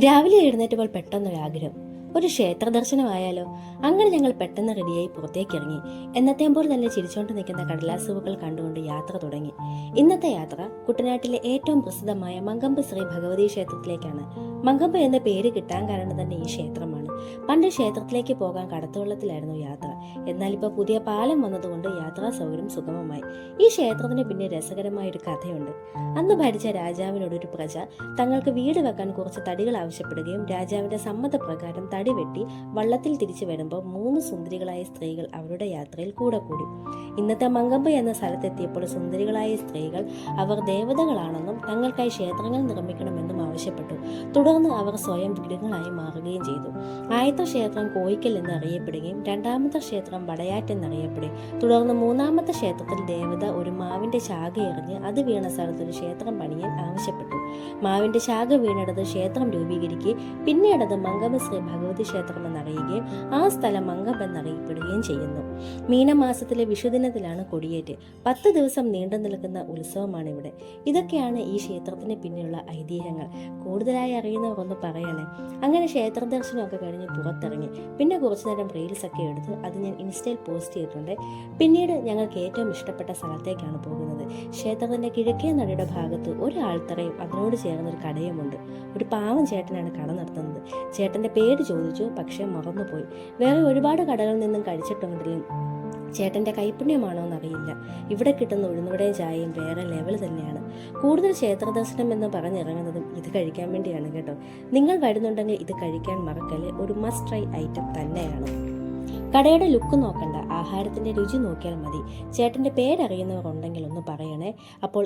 രാവിലെ എഴുന്നേറ്റപ്പോൾ പെട്ടെന്നൊരാഗ്രഹം, ഒരു ക്ഷേത്ര ദർശനമായാലോ. അങ്ങനെ ഞങ്ങൾ പെട്ടെന്ന് റെഡിയായി പുറത്തേക്ക് ഇറങ്ങി. എന്നത്തേമ്പോൾ തന്നെ ചിരിച്ചോണ്ട് നിൽക്കുന്ന കടലാസുകൾ കണ്ടുകൊണ്ട് യാത്ര തുടങ്ങി. ഇന്നത്തെ യാത്ര കുട്ടനാട്ടിലെ ഏറ്റവും പ്രസിദ്ധമായ മങ്കമ്പ് ശ്രീ ഭഗവതി ക്ഷേത്രത്തിലേക്കാണ്. മങ്കമ്പ് എന്ന പേര് കിട്ടാൻ കാരണം തന്നെ ഈ ക്ഷേത്രമാണ്. പണ്ട് ക്ഷേത്രത്തിലേക്ക് പോകാൻ കടത്തുവള്ളത്തിലായിരുന്നു യാത്ര. എന്നാൽ ഇപ്പോൾ പുതിയ പാലം വന്നതുകൊണ്ട് യാത്രാ സൗകര്യം സുഗമമായി. ഈ ക്ഷേത്രത്തിന് പിന്നെ രസകരമായ ഒരു കഥയുണ്ട്. അന്ന് ഭരിച്ച രാജാവിനോട് ഒരു പ്രജ തങ്ങൾക്ക് വീട് വെക്കാൻ കുറച്ച് തടികൾ ആവശ്യപ്പെടുകയും രാജാവിന്റെ സമ്മതപ്രകാരം തടി വെട്ടി വള്ളത്തിൽ തിരിച്ചു വരുമ്പോൾ 3 സുന്ദരികളായ സ്ത്രീകൾ അവരുടെ യാത്രയിൽ കൂടെ കൂടി. ഇന്നത്തെ മങ്കമ്പ് എന്ന സ്ഥലത്തെത്തിയപ്പോൾ സുന്ദരികളായ സ്ത്രീകൾ അവർ ദേവതകളാണെന്നും തങ്ങൾക്കായി ക്ഷേത്രങ്ങൾ നിർമ്മിക്കണമെന്നും ആവശ്യപ്പെട്ടു. തുടർന്ന് അവർ സ്വയം വിഗ്രഹങ്ങളായി മാറുകയും ചെയ്തു. ആദ്യത്തെ ക്ഷേത്രം കോയിക്കൽ എന്നറിയപ്പെടുകയും രണ്ടാമത്തെ ക്ഷേത്രം വടയാറ്റ് എന്നറിയപ്പെടുകയും തുടർന്ന് മൂന്നാമത്തെ ക്ഷേത്രത്തിൽ ദേവത ഒരു മാവിന്റെ ശാഖ എറിഞ്ഞ് അത് വീണ സ്ഥലത്ത് ഒരു ക്ഷേത്രം പണിയാൻ ആവശ്യപ്പെട്ടു. മാവിന്റെ ശാഖ വീണിടത് ക്ഷേത്രം രൂപീകരിക്കുകയും പിന്നീടത് മങ്കമ്പ് ശ്രീ ഭഗവതി ക്ഷേത്രം എന്നറിയുകയും ആ സ്ഥലം മങ്കമ്പ് എന്നറിയപ്പെടുകയും ചെയ്യുന്നു. മീനമാസത്തിലെ വിഷുദിനത്തിലാണ് കൊടിയേറ്റ്. 10 ദിവസം നീണ്ടു നിൽക്കുന്ന ഉത്സവമാണ് ഇവിടെ. ഇതൊക്കെയാണ് ഈ ക്ഷേത്രത്തിന് പിന്നിലുള്ള ഐതിഹ്യങ്ങൾ. കൂടുതലായി അറിയുന്നവർ ഒന്ന് പറയണേ. അങ്ങനെ ക്ഷേത്ര ദർശനമൊക്കെ കഴിഞ്ഞ് പുറത്തിറങ്ങി. പിന്നെ കുറച്ചു നേരം റീൽസ് ഒക്കെ എടുത്ത് അത് ഞാൻ ഇൻസ്റ്റയിൽ പോസ്റ്റ് ചെയ്തിട്ടുണ്ട്. പിന്നീട് ഞങ്ങൾക്ക് ഏറ്റവും ഇഷ്ടപ്പെട്ട സ്ഥലത്തേക്കാണ് പോകുന്നത്. ക്ഷേത്രത്തിന്റെ കിഴക്കേ നടയുടെ ഭാഗത്ത് ഒരു ആൾത്തറയും അതിനോട് ചേർന്നൊരു കടയുമുണ്ട്. ഒരു പാവം ചേട്ടനാണ് കട നടത്തുന്നത്. ചേട്ടന്റെ പേര് ചോദിച്ചു, പക്ഷെ മറന്നുപോയി. വേറെ ഒരുപാട് കടകളിൽ നിന്നും കഴിച്ചിട്ടുണ്ടെങ്കിലും ചേട്ടന്റെ കൈപുണ്യമാണോ എന്നറിയില്ല. ഇവിടെ കിട്ടുന്ന ഉഴുന്നുവടയും ചായയും വേറെ ലെവൽ തന്നെയാണ്. കൂടുതൽ ക്ഷേത്ര ദർശനം എന്ന് പറഞ്ഞിറങ്ങുന്നതും ഇത് കഴിക്കാൻ വേണ്ടിയാണ് കേട്ടോ. നിങ്ങൾ വരുന്നുണ്ടെങ്കിൽ ഇത് കഴിക്കാൻ മറക്കല്ലേ. ഒരു മസ്റ്റ് ട്രൈ ഐറ്റം തന്നെയാണ്. കടയുടെ ലുക്ക് നോക്കണ്ട, ആഹാരത്തിന്റെ രുചി നോക്കിയാൽ മതി. ചേട്ടന്റെ പേരറിയുന്നവർ ഉണ്ടെങ്കിൽ ഒന്ന് പറയണേ. അപ്പോൾ